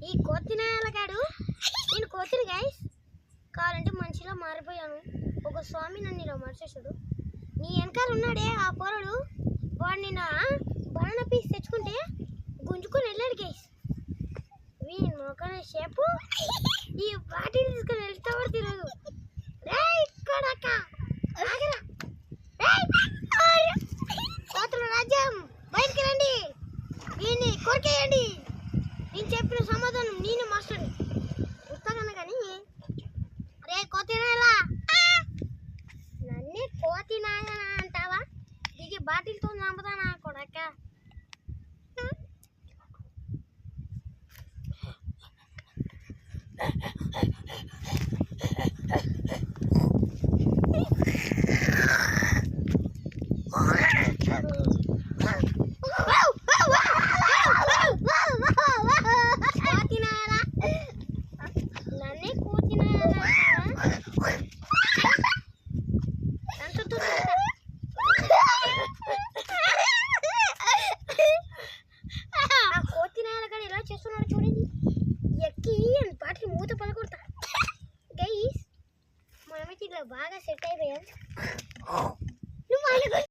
ఈ కోతినాయలగాడు నేను కోతిని గైస్ కావాలంటే మనిషిలో మారిపోయాను. ఒక స్వామి నన్ను ఇలా మార్చేశాడు. నీ వెనకాల ఉన్నాడే ఆ పోరడు, వాడు నిన్న బనానా పీస్ తెచ్చుకుంటే గుంజుకొని వెళ్ళాడు గైస్. వీని మొక్కనే షేపు ఈ వాటిని తీసుకొని వెళ్తావో తెలియదు. కోతుల రాజ్యం బయటికి రండి, వీడిని కొరికేయండి. నేను చెప్పిన సమాధానం నేను మాస్టర్ వస్తాను కానీ రే కోతినాయలా నన్నే కోతినాయలా అంటావా? దిగి బాటిల్తో చంపుతానా కొడక. నన్నే కోతినాయలా కోతినాయలగాడు ఎలా చేస్తున్నాడు చూడండి. ఎక్కి బాటిల్ మూత పలకొడతా గైస్. మనమైతే ఇట్లా బాగా సెట్ అయిపోయాం.